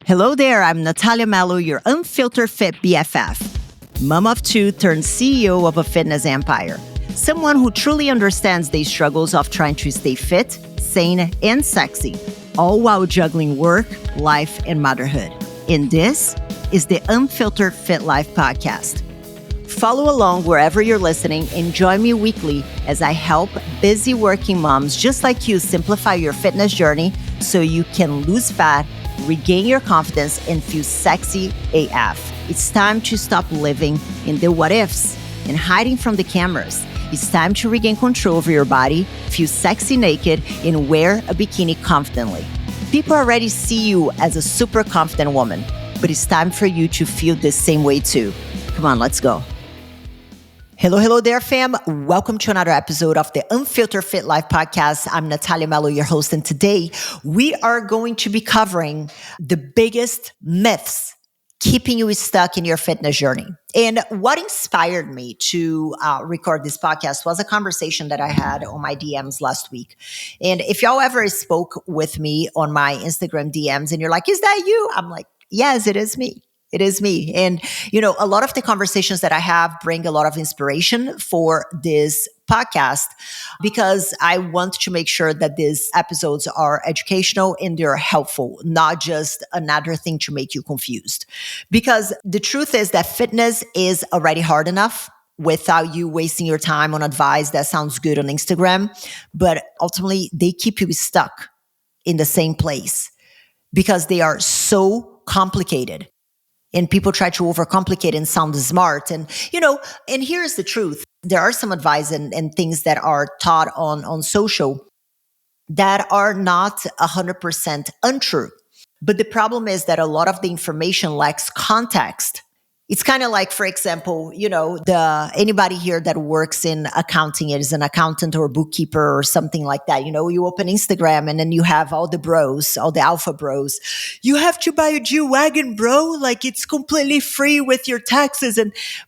Hello there, I'm Nathalia Melo, your unfiltered fit BFF. Mom of two turned CEO of a fitness empire. Someone who truly understands the struggles of trying to stay fit, sane, and sexy, all while juggling work, life, and motherhood. And this is the Unfiltered Fit Life podcast. Follow along wherever you're listening and join me weekly as I help busy working moms just like you simplify your fitness journey so you can lose fat, regain your confidence, and feel sexy AF. It's time to stop living in the what ifs and hiding from the cameras. It's time to regain control over your body, feel sexy naked, and wear a bikini confidently. People already see you as a super confident woman, but it's time for you to feel the same way too. Come on, let's go. Hello there, fam. Welcome to another episode of the Unfiltered Fit Life podcast. I'm Nathalia Melo, your host, and today we are going to be covering the biggest myths keeping you stuck in your fitness journey. And what inspired me to record this podcast was a conversation that I had on my DMs last week. And if y'all ever spoke with me on my Instagram DMs and you're like, is that you? I'm like, yes, it is me. It is me. And, a lot of the conversations that I have bring a lot of inspiration for this podcast because I want to make sure that these episodes are educational and they're helpful, not just another thing to make you confused. Because the truth is that fitness is already hard enough without you wasting your time on advice that sounds good on Instagram. But ultimately, they keep you stuck in the same place because they are so complicated. And people try to overcomplicate and sound smart. And, and here's the truth. There are some advice and things that are taught on social that are not 100% untrue. But the problem is that a lot of the information lacks context. It's kind of like, for example, anybody here that works in accounting is an accountant or bookkeeper or something like that. You open Instagram and then you have all the bros, all the alpha bros. You have to buy a G-Wagon, bro. Like it's completely free with your taxes.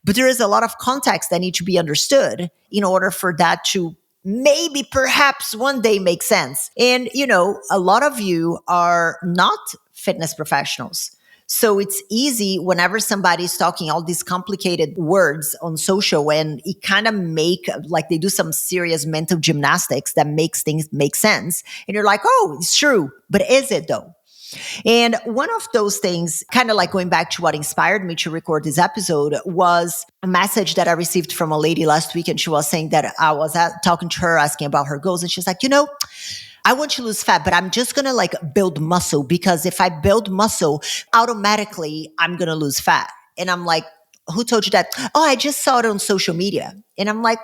But there is a lot of context that need to be understood in order for that to maybe perhaps one day make sense. And, a lot of you are not fitness professionals. So it's easy whenever somebody's talking all these complicated words on social and it kind of like they do some serious mental gymnastics that makes things make sense. And you're like, oh, it's true. But is it though? And one of those things, kind of like going back to what inspired me to record this episode, was a message that I received from a lady last week. And she was saying that I was talking to her, asking about her goals. And she's like, I want to lose fat, but I'm just going to build muscle because if I build muscle, automatically I'm going to lose fat. And I'm like, who told you that? Oh, I just saw it on social media. And I'm like,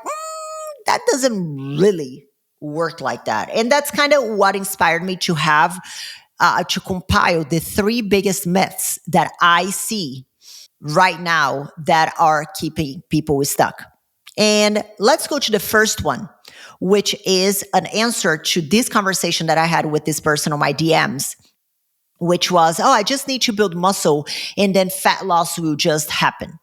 that doesn't really work like that. And that's kind of what inspired me to have, to compile the 3 biggest myths that I see right now that are keeping people stuck. And let's go to the first one, which is an answer to this conversation that I had with this person on my DMs, which was, I just need to build muscle and then fat loss will just happen.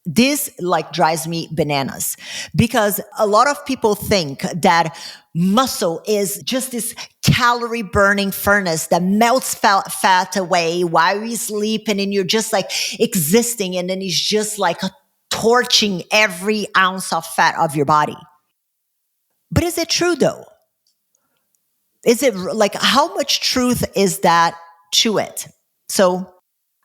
This drives me bananas because a lot of people think that muscle is just this calorie burning furnace that melts fat away while you sleep and then you're just existing and then it's just torching every ounce of fat of your body. But is it true though? Is it how much truth is that to it? So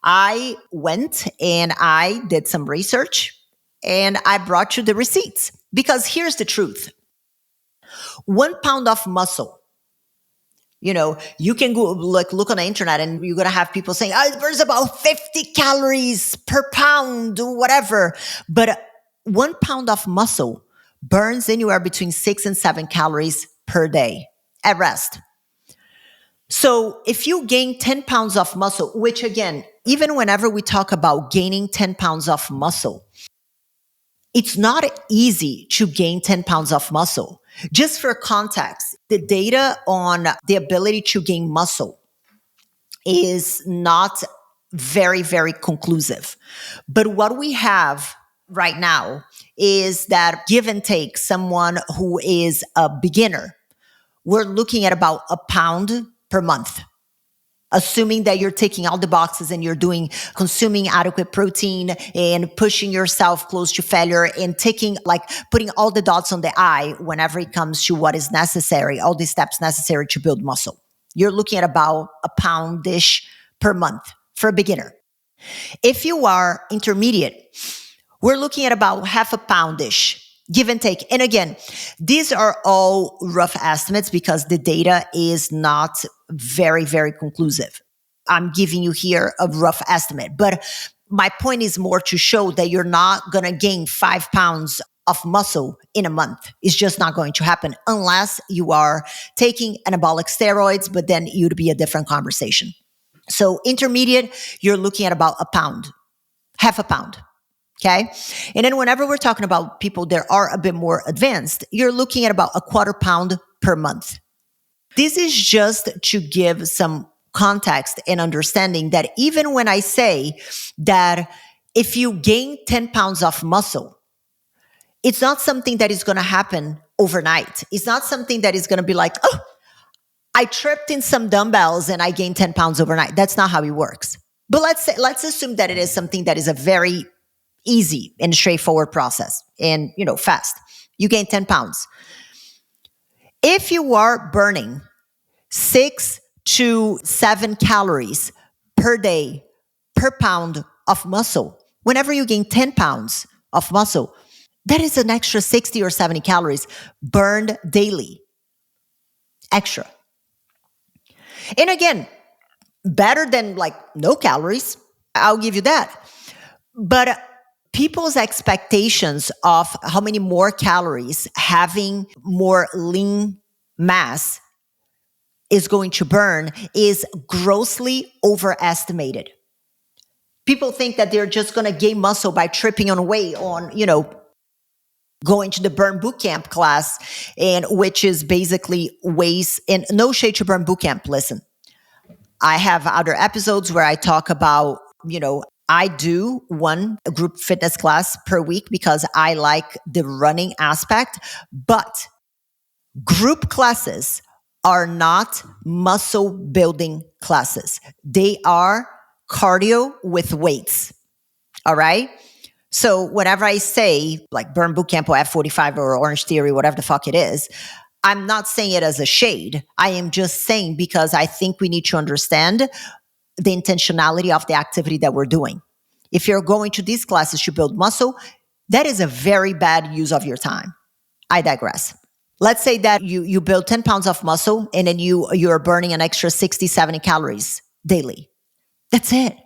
I went and I did some research and I brought you the receipts because here's the truth. 1 pound of muscle, you can go look on the internet and you're going to have people saying, it burns about 50 calories per pound or whatever. But 1 pound of muscle burns anywhere between 6 and 7 calories per day at rest. So if you gain 10 pounds of muscle, which again, even whenever we talk about gaining 10 pounds of muscle, it's not easy to gain 10 pounds of muscle. Just for context, the data on the ability to gain muscle is not very, very conclusive. But what we have right now is that give and take someone who is a beginner, we're looking at about a pound per month. assuming that you're ticking all the boxes and you're consuming adequate protein and pushing yourself close to failure and putting all the dots on the I whenever it comes to what is necessary, all the steps necessary to build muscle. You're looking at about a pound-ish per month for a beginner. If you are intermediate, we're looking at about half a pound-ish, give and take. And again, these are all rough estimates because the data is not very, very conclusive. I'm giving you here a rough estimate, but my point is more to show that you're not going to gain 5 pounds of muscle in a month. It's just not going to happen unless you are taking anabolic steroids, but then it would be a different conversation. So intermediate, you're looking at about a pound, half a pound. Okay. And then whenever we're talking about people that are a bit more advanced, you're looking at about a quarter pound per month. This is just to give some context and understanding that even when I say that if you gain 10 pounds of muscle, it's not something that is going to happen overnight. It's not something that is going to be like, oh, I tripped in some dumbbells and I gained 10 pounds overnight. That's not how it works. But let's assume that it is something that is a very easy and straightforward process and, fast. You gain 10 pounds. If you are burning 6 to 7 calories per day per pound of muscle, whenever you gain 10 pounds of muscle, that is an extra 60 or 70 calories burned daily. Extra. And again, better than no calories. I'll give you that. But people's expectations of how many more calories having more lean mass is going to burn is grossly overestimated. People think that they're just going to gain muscle by tripping on weight on, going to the Burn Bootcamp class, and which is basically ways, and no shade to Burn Bootcamp. Listen, I have other episodes where I talk about, I do one group fitness class per week because I like the running aspect, but group classes are not muscle building classes. They are cardio with weights. All right. So whenever I say Burn Bootcamp or F45 or Orange Theory, whatever the fuck it is, I'm not saying it as a shade. I am just saying because I think we need to understand the intentionality of the activity that we're doing. If you're going to these classes to build muscle, that is a very bad use of your time. I digress. Let's say that you build 10 pounds of muscle and then you're burning an extra 60, 70 calories daily. That's it.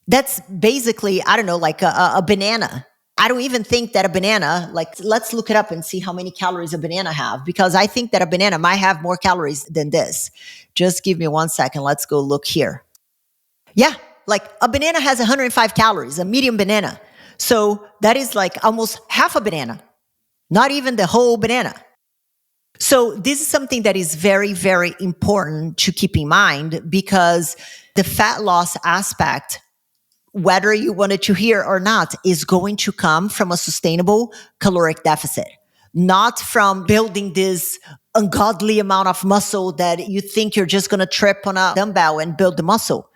That's basically, I don't know, a banana. I don't even think that a banana, let's look it up and see how many calories a banana have, because I think that a banana might have more calories than this. Just give me 1 second. Let's go look here. Yeah, a banana has 105 calories, a medium banana. So that is almost half a banana, not even the whole banana. So this is something that is very, very important to keep in mind, because the fat loss aspect, whether you wanted to hear or not, is going to come from a sustainable caloric deficit, not from building this ungodly amount of muscle that you think you're just going to trip on a dumbbell and build the muscle.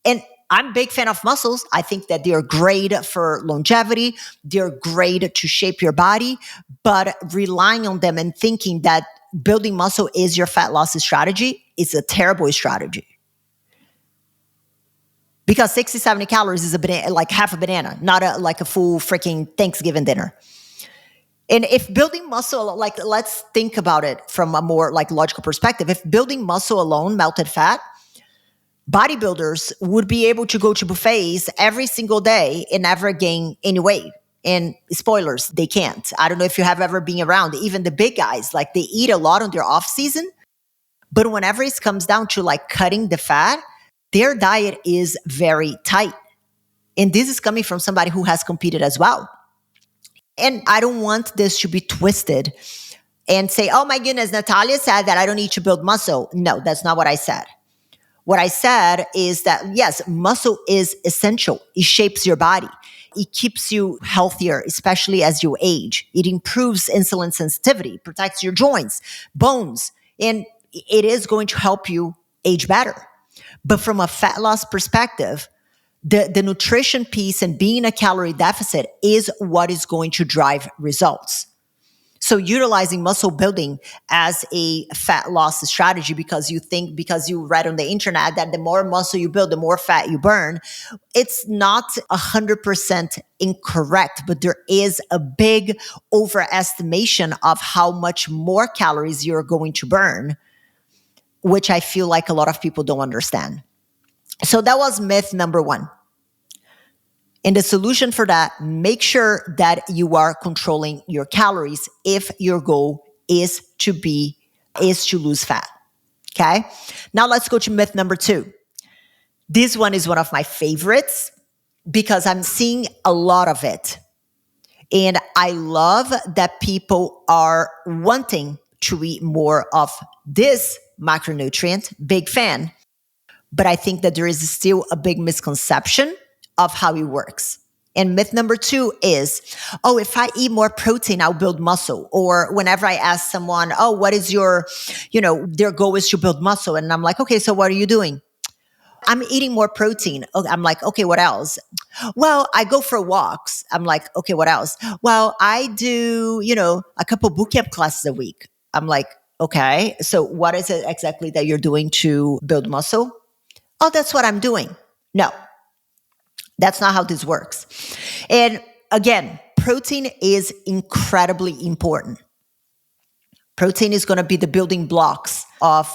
And I'm a big fan of muscles. I think that they're great for longevity. They're great to shape your body, but relying on them and thinking that building muscle is your fat loss strategy is a terrible strategy. Because 60, 70 calories is a banana, half a banana, not a full freaking Thanksgiving dinner. And if building muscle, let's think about it from a more logical perspective. If building muscle alone melted fat, bodybuilders would be able to go to buffets every single day and never gain any weight. And spoilers, they can't. I don't know if you have ever been around, even the big guys, they eat a lot on their off season, but whenever it comes down to cutting the fat, their diet is very tight. And this is coming from somebody who has competed as well. And I don't want this to be twisted and say, oh my goodness, Nathalia said that I don't need to build muscle. No, that's not what I said. What I said is that, yes, muscle is essential. It shapes your body. It keeps you healthier, especially as you age. It improves insulin sensitivity, protects your joints, bones, and it is going to help you age better. But from a fat loss perspective, the nutrition piece and being a calorie deficit is what is going to drive results. So utilizing muscle building as a fat loss strategy because you read on the internet that the more muscle you build, the more fat you burn. It's not 100% incorrect, but there is a big overestimation of how much more calories you're going to burn, which I feel like a lot of people don't understand. So that was myth number one. And the solution for that, make sure that you are controlling your calories if your goal is to lose fat. Okay. Now let's go to myth number two. This one is one of my favorites because I'm seeing a lot of it. And I love that people are wanting to eat more of this macronutrient, big fan. But I think that there is still a big misconception of how it works. And myth number two is, if I eat more protein, I'll build muscle. Or whenever I ask someone, what is their goal is to build muscle. And I'm like, okay, so what are you doing? I'm eating more protein. I'm like, okay, what else? Well, I go for walks. I'm like, okay, what else? Well, I do, a couple bootcamp classes a week. I'm like, okay, so what is it exactly that you're doing to build muscle? Oh, that's what I'm doing. No. That's not how this works. And again, protein is incredibly important. Protein is going to be the building blocks of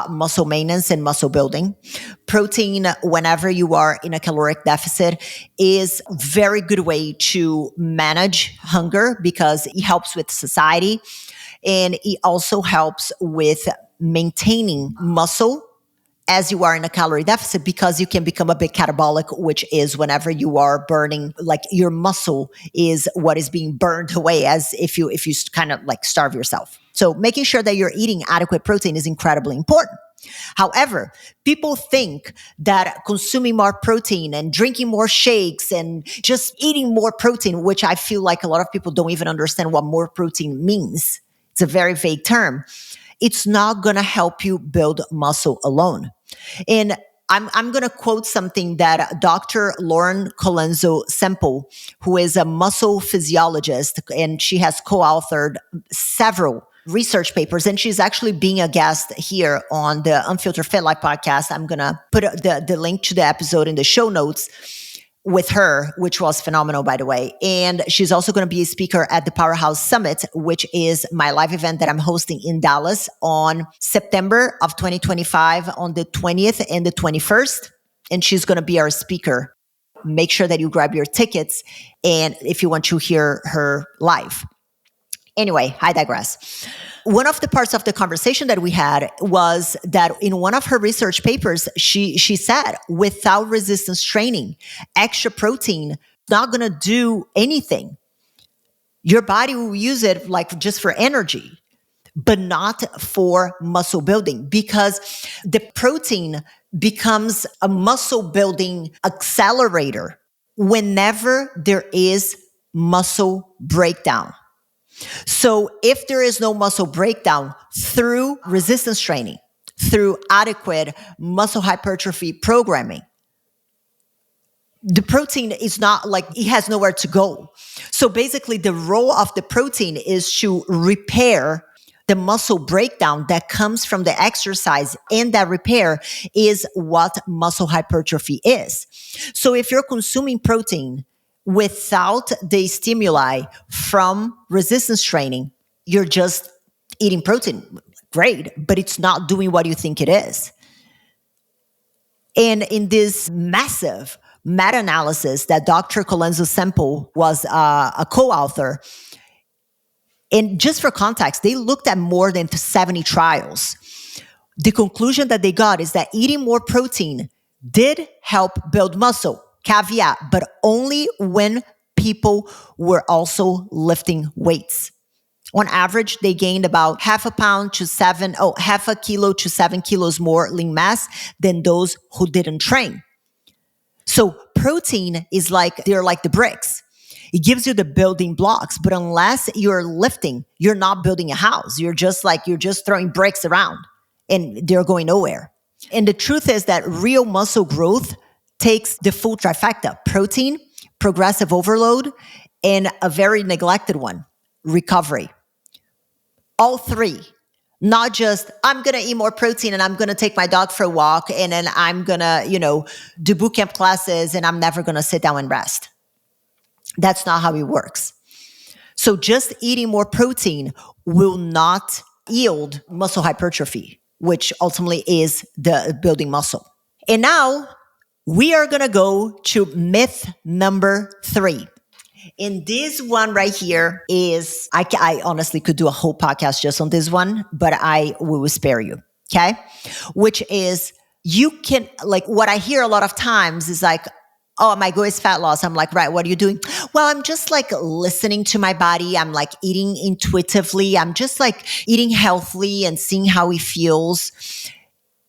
muscle maintenance and muscle building. Protein, whenever you are in a caloric deficit, is a very good way to manage hunger because it helps with satiety and it also helps with maintaining muscle as you are in a calorie deficit because you can become a bit catabolic, which is whenever you are burning, like your muscle is what is being burned away as if you kind of like starve yourself. So making sure that you're eating adequate protein is incredibly important. However, people think that consuming more protein and drinking more shakes and just eating more protein, which I feel like a lot of people don't even understand what more protein means. It's a very vague term. It's not going to help you build muscle alone. And I'm going to quote something that Dr. Lauren Colenso-Semple, who is a muscle physiologist, and she has co-authored several research papers, and she's actually being a guest here on the Unfiltered Fit Life podcast. I'm going to put the link to the episode in the show notes with her, which was phenomenal, by the way. And she's also going to be a speaker at the Powerhouse Summit, which is my live event that I'm hosting in Dallas on September of 2025 on the 20th and the 21st. And she's going to be our speaker. Make sure that you grab your tickets and if you want to hear her live. Anyway, I digress. One of the parts of the conversation that we had was that in one of her research papers, she said, without resistance training, extra protein is not going to do anything. Your body will use it like just for energy, but not for muscle building because the protein becomes a muscle building accelerator whenever there is muscle breakdown. So if there is no muscle breakdown through resistance training, through adequate muscle hypertrophy programming, the protein is not like, it has nowhere to go. So basically the role of the protein is to repair the muscle breakdown that comes from the exercise, and that repair is what muscle hypertrophy is. So if you're consuming protein without the stimuli from resistance training, you're just eating protein. Great, but it's not doing what you think it is. And in this massive meta-analysis that Dr. Colenso-Semple was a co-author, and just for context, they looked at more than 70 trials. The conclusion that they got is that eating more protein did help build muscle. Caveat, but only when people were also lifting weights. On average, they gained about half a kilo to 7 kilos more lean mass than those who didn't train. So protein is they're like the bricks. It gives you the building blocks, but unless you're lifting, you're not building a house. You're just throwing bricks around and they're going nowhere. And the truth is that real muscle growth takes the full trifecta: protein, progressive overload, and a very neglected one: recovery. All three. Not just, I'm going to eat more protein and I'm going to take my dog for a walk and then I'm going to, do boot camp classes and I'm never going to sit down and rest. That's not how it works. So just eating more protein will not yield muscle hypertrophy, which ultimately is the building muscle. And now we are going to go to myth number 3. And this one right here is, I honestly could do a whole podcast just on this one, but I will spare you. Okay. Which is, you can, like, what I hear a lot of times is like, oh, my goal is fat loss. I'm like, right, what are you doing? Well, I'm just like listening to my body. I'm like eating intuitively. I'm just like eating healthily and seeing how it feels.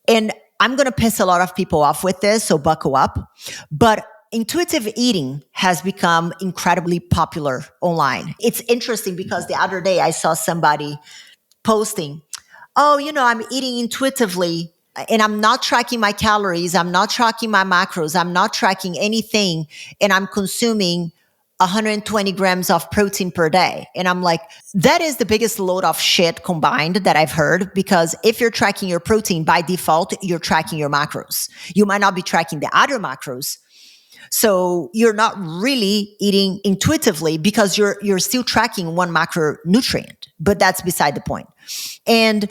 And I'm going to piss a lot of people off with this, so buckle up. But intuitive eating has become incredibly popular online. It's interesting because the other day I saw somebody posting, oh, I'm eating intuitively and I'm not tracking my calories. I'm not tracking my macros. I'm not tracking anything. And I'm consuming 120 grams of protein per day. And I'm like, that is the biggest load of shit combined that I've heard, because if you're tracking your protein, by default, you're tracking your macros. You might not be tracking the other macros. So you're not really eating intuitively because you're still tracking one macronutrient, but that's beside the point. And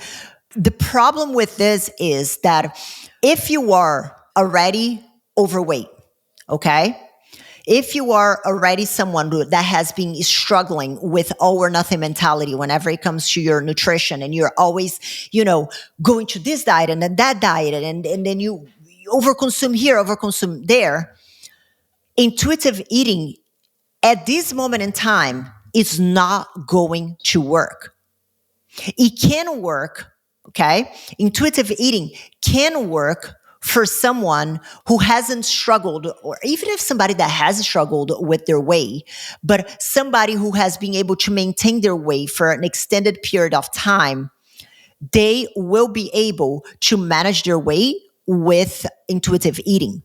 the problem with this is that if you are already overweight, okay? If you are already someone that has been struggling with all or nothing mentality whenever it comes to your nutrition, and you're always, going to this diet and then that diet, and then you overconsume here, overconsume there, intuitive eating at this moment in time is not going to work. It can work, okay? Intuitive eating can work for someone who hasn't struggled, or even if somebody that has struggled with their weight, but somebody who has been able to maintain their weight for an extended period of time, they will be able to manage their weight with intuitive eating.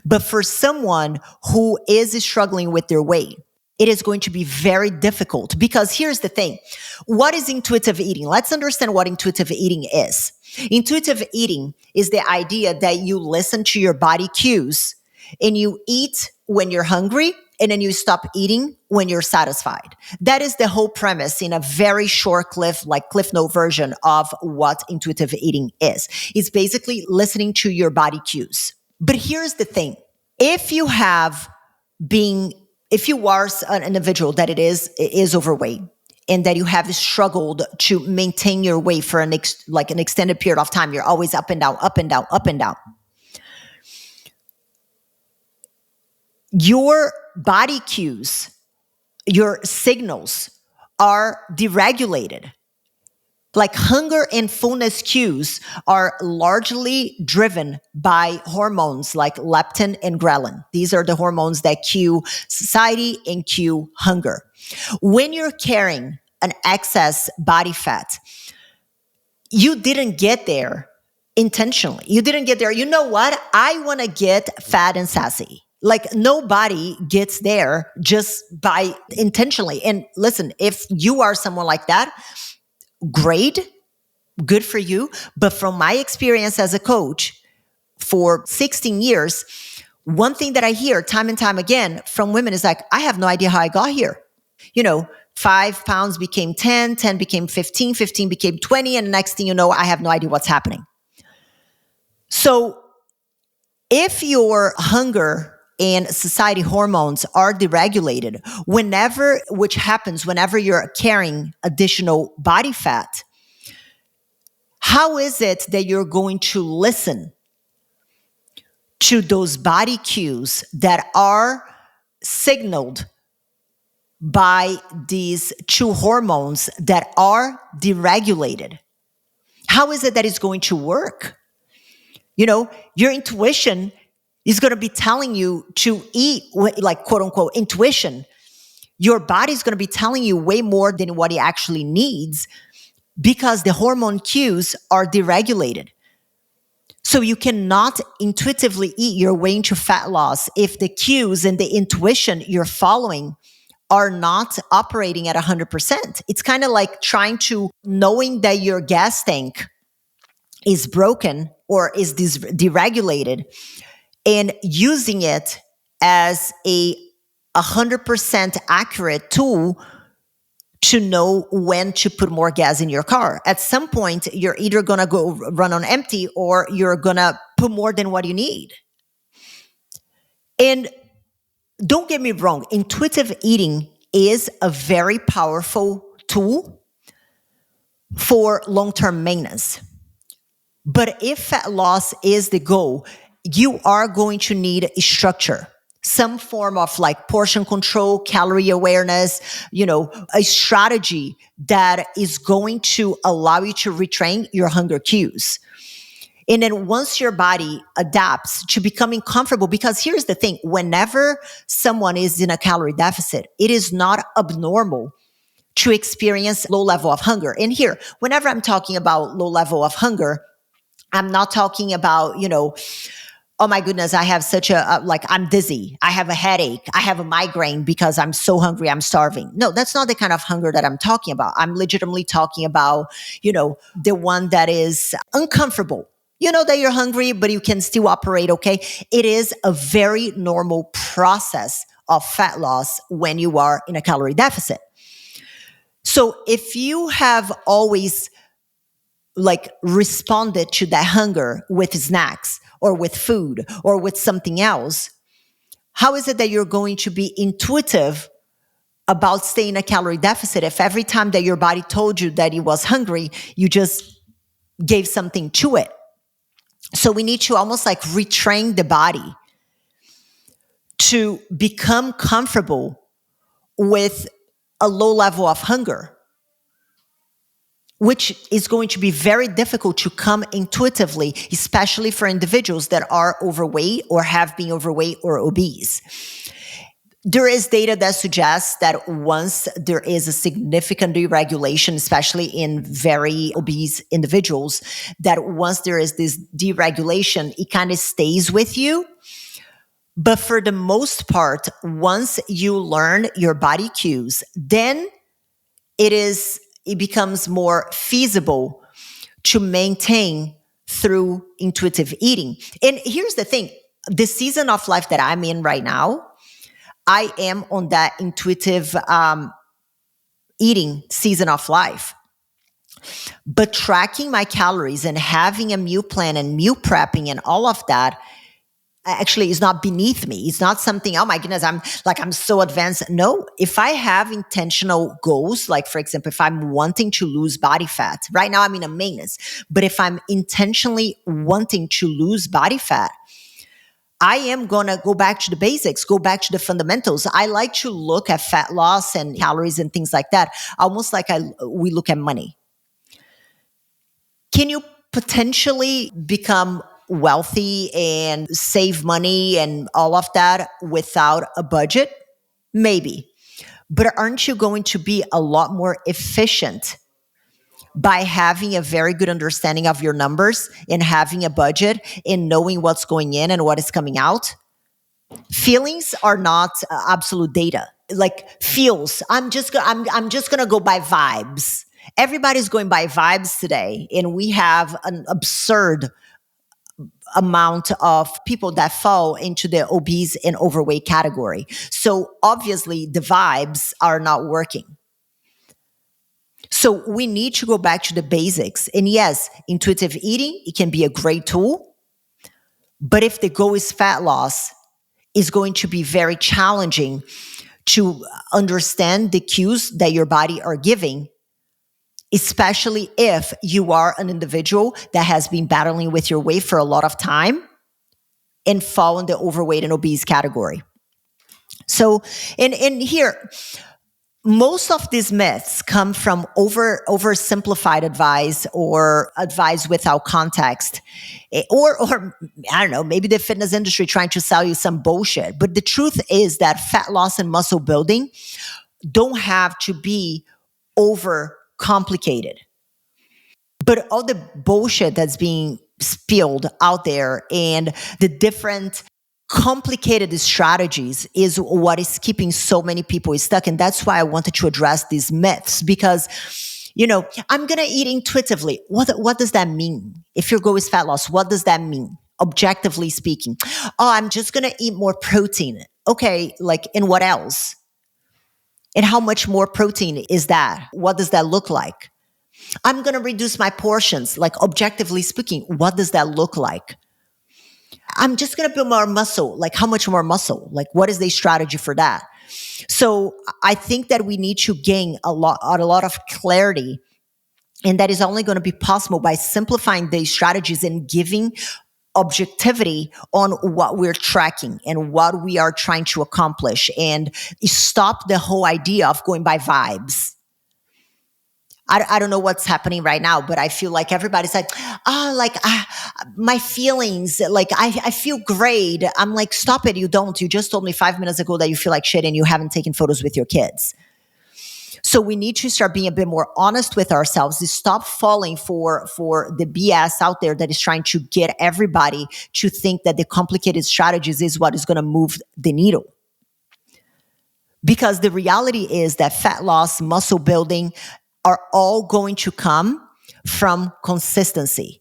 But for someone who is struggling with their weight, it is going to be very difficult, because here's the thing. What is intuitive eating? Let's understand what intuitive eating is. Intuitive eating is the idea that you listen to your body cues and you eat when you're hungry and then you stop eating when you're satisfied. That is the whole premise in a very short cliff note version of what intuitive eating is. It's basically listening to your body cues. But here's the thing. If you are an individual that is overweight and that you have struggled to maintain your weight for an extended period of time, you're always up and down, up and down, up and down. Your body cues, your signals are deregulated. Like hunger and fullness cues are largely driven by hormones like leptin and ghrelin. These are the hormones that cue satiety and cue hunger. When you're carrying an excess body fat, you didn't get there intentionally. You didn't get there. You know what? I want to get fat and sassy. Like nobody gets there just by intentionally. And listen, if you are someone like that, great, good for you. But from my experience as a coach for 16 years, one thing that I hear time and time again from women is like, I have no idea how I got here. 5 pounds became 10, 10 became 15, 15 became 20. And the next thing you know, I have no idea what's happening. So if your hunger and satiety hormones are deregulated, which happens whenever you're carrying additional body fat, how is it that you're going to listen to those body cues that are signaled by these two hormones that are deregulated? How is it that it's going to work? Your intuition is going to be telling you to eat, like quote unquote intuition. Your body's going to be telling you way more than what it actually needs because the hormone cues are deregulated. So you cannot intuitively eat your way into fat loss if the cues and the intuition you're following are not operating at 100%. It's kind of like trying to knowing that your gas tank is broken or is deregulated and using it as a 100% accurate tool to know when to put more gas in your car. At some point, you're either going to go run on empty or you're going to put more than what you need. And don't get me wrong, intuitive eating is a very powerful tool for long-term maintenance. But if fat loss is the goal, you are going to need a structure, some form of like portion control, calorie awareness, a strategy that is going to allow you to retrain your hunger cues. And then once your body adapts to becoming comfortable, because here's the thing, whenever someone is in a calorie deficit, it is not abnormal to experience low level of hunger. And here, whenever I'm talking about low level of hunger, I'm not talking about, oh my goodness, I have such I'm dizzy. I have a headache. I have a migraine because I'm so hungry. I'm starving. No, that's not the kind of hunger that I'm talking about. I'm legitimately talking about, the one that is uncomfortable. You know that you're hungry, but you can still operate okay. It is a very normal process of fat loss when you are in a calorie deficit. So if you have always responded to that hunger with snacks or with food or with something else, how is it that you're going to be intuitive about staying in a calorie deficit if every time that your body told you that it was hungry, you just gave something to it? So we need to almost retrain the body to become comfortable with a low level of hunger, which is going to be very difficult to come intuitively, especially for individuals that are overweight or have been overweight or obese. There is data that suggests that once there is a significant deregulation, especially in very obese individuals, that once there is this deregulation, it kind of stays with you. But for the most part, once you learn your body cues, then it becomes more feasible to maintain through intuitive eating. And here's the thing, the season of life that I'm in right now, I am on that intuitive eating season of life. But tracking my calories and having a meal plan and meal prepping and all of that actually is not beneath me. It's not something, oh my goodness, I'm so advanced. No, if I have intentional goals, like for example, if I'm wanting to lose body fat, right now I'm in a maintenance, but if I'm intentionally wanting to lose body fat, I am going to go back to the basics, go back to the fundamentals. I like to look at fat loss and calories and things like that, almost like we look at money. Can you potentially become wealthy and save money and all of that without a budget? Maybe. But aren't you going to be a lot more efficient by having a very good understanding of your numbers and having a budget and knowing what's going in and what is coming out? Feelings are not absolute data. Like feels, I'm just going to go by vibes. Everybody's going by vibes today, and we have an absurd amount of people that fall into the obese and overweight category. So obviously the vibes are not working. So we need to go back to the basics. And yes, intuitive eating, it can be a great tool. But if the goal is fat loss, it's going to be very challenging to understand the cues that your body are giving, especially if you are an individual that has been battling with your weight for a lot of time and fall in the overweight and obese category. So, and here, most of these myths come from oversimplified advice or advice without context, or I don't know, maybe the fitness industry trying to sell you some bullshit. But the truth is that fat loss and muscle building don't have to be over complicated. But all the bullshit that's being spilled out there, and the different complicated strategies is what is keeping so many people stuck. And that's why I wanted to address these myths, because I'm going to eat intuitively. What does that mean? If your goal is fat loss, what does that mean? Objectively speaking, I'm just going to eat more protein. Okay. Like, and what else? And how much more protein is that? What does that look like? I'm going to reduce my portions. Like, objectively speaking, what does that look like? I'm just going to build more muscle. Like, how much more muscle? Like, what is the strategy for that? So I think that we need to gain a lot of clarity. And that is only going to be possible by simplifying these strategies and giving objectivity on what we're tracking and what we are trying to accomplish, and stop the whole idea of going by vibes. I don't know what's happening right now, but I feel like everybody's like, my feelings, like I feel great. I'm like, stop it. You don't. You just told me 5 minutes ago that you feel like shit and you haven't taken photos with your kids. So we need to start being a bit more honest with ourselves, to stop falling for the BS out there that is trying to get everybody to think that the complicated strategies is what is going to move the needle. Because the reality is that fat loss, muscle building are all going to come from consistency.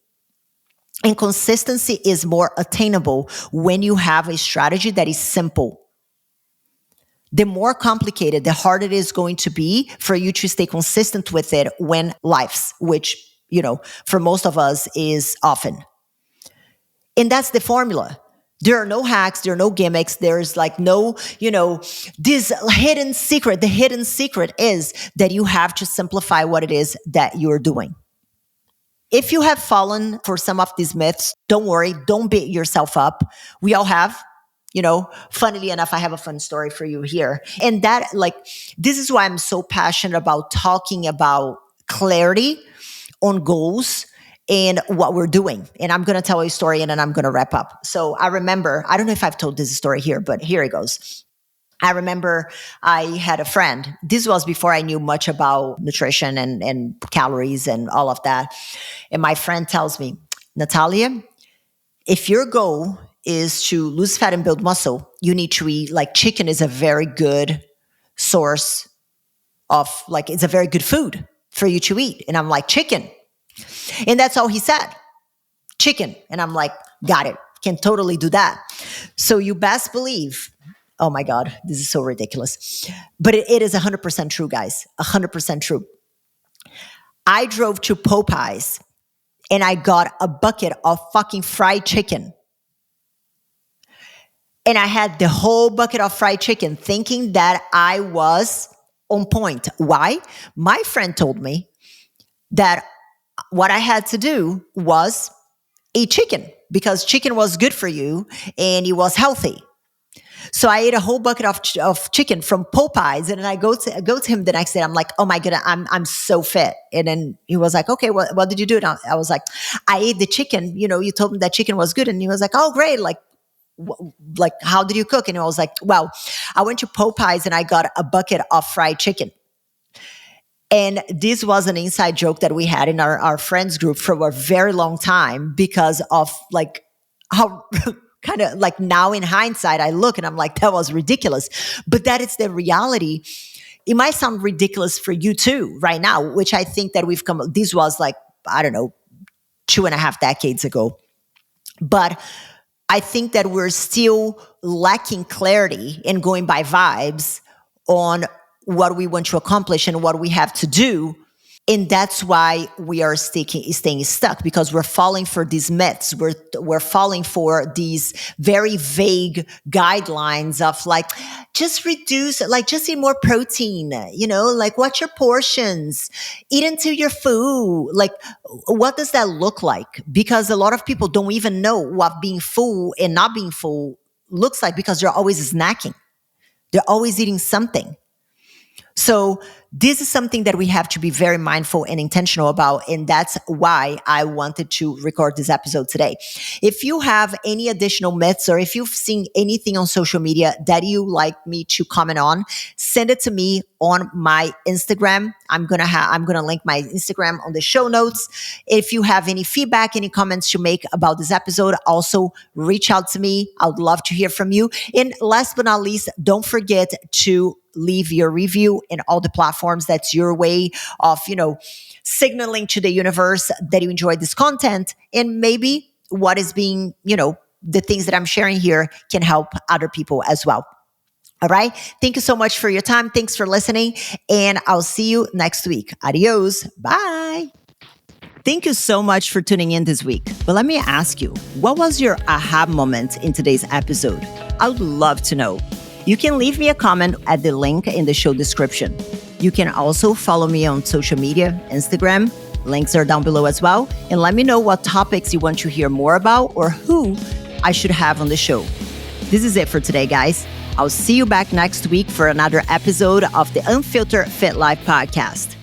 And consistency is more attainable when you have a strategy that is simple. The more complicated, the harder it is going to be for you to stay consistent with it when life's, which, for most of us is often. And that's the formula. There are no hacks, there are no gimmicks, there's like no, this hidden secret. The hidden secret is that you have to simplify what it is that you're doing. If you have fallen for some of these myths, don't worry, don't beat yourself up. We all have. Funnily enough, I have a fun story for you here. And that, this is why I'm so passionate about talking about clarity on goals and what we're doing. And I'm going to tell a story and then I'm going to wrap up. So I remember, I don't know if I've told this story here, but here it goes. I remember I had a friend. This was before I knew much about nutrition and calories and all of that. And my friend tells me, Nathalia, if your goal is to lose fat and build muscle, you need to eat, chicken is a very good source of, it's a very good food for you to eat. And I'm like, chicken. And that's all he said, chicken. And I'm like, got it. Can totally do that. So you best believe, oh my God, this is so ridiculous. But it is 100% true, guys. 100% true. I drove to Popeyes and I got a bucket of fucking fried chicken. And I had the whole bucket of fried chicken thinking that I was on point. Why? My friend told me that what I had to do was eat chicken because chicken was good for you and it was healthy. So I ate a whole bucket of chicken from Popeyes, and then I go to him the next day. I'm like, oh my God, I'm so fit. And then he was like, okay, what did you do? And I was like, I ate the chicken. You told me that chicken was good. And he was like, oh great, how did you cook? And I was like, well, I went to Popeyes and I got a bucket of fried chicken. And this was an inside joke that we had in our friends group for a very long time because of how kind of now in hindsight, I look and I'm like, that was ridiculous. But that is the reality. It might sound ridiculous for you too right now, which I think that this was 2.5 decades ago. But I think that we're still lacking clarity and going by vibes on what we want to accomplish and what we have to do. And that's why we are staying stuck, because we're falling for these myths. We're falling for these very vague guidelines of just reduce, just eat more protein, what's your portions? Eat into your food. What does that look like? Because a lot of people don't even know what being full and not being full looks like because they're always snacking. They're always eating something. So this is something that we have to be very mindful and intentional about. And that's why I wanted to record this episode today. If you have any additional myths, or if you've seen anything on social media that you like me to comment on, send it to me on my Instagram. I'm going to link my Instagram on the show notes. If you have any feedback, any comments to make about this episode, also reach out to me. I would love to hear from you. And last but not least, don't forget to leave your review in all the platforms. That's your way of, signaling to the universe that you enjoyed this content, and maybe what is being, the things that I'm sharing here can help other people as well. All right. Thank you so much for your time. Thanks for listening. And I'll see you next week. Adios. Bye. Thank you so much for tuning in this week. But let me ask you, what was your aha moment in today's episode? I would love to know. You can leave me a comment at the link in the show description. You can also follow me on social media, Instagram. Links are down below as well. And let me know what topics you want to hear more about or who I should have on the show. This is it for today, guys. I'll see you back next week for another episode of the Unfiltered Fit Life podcast.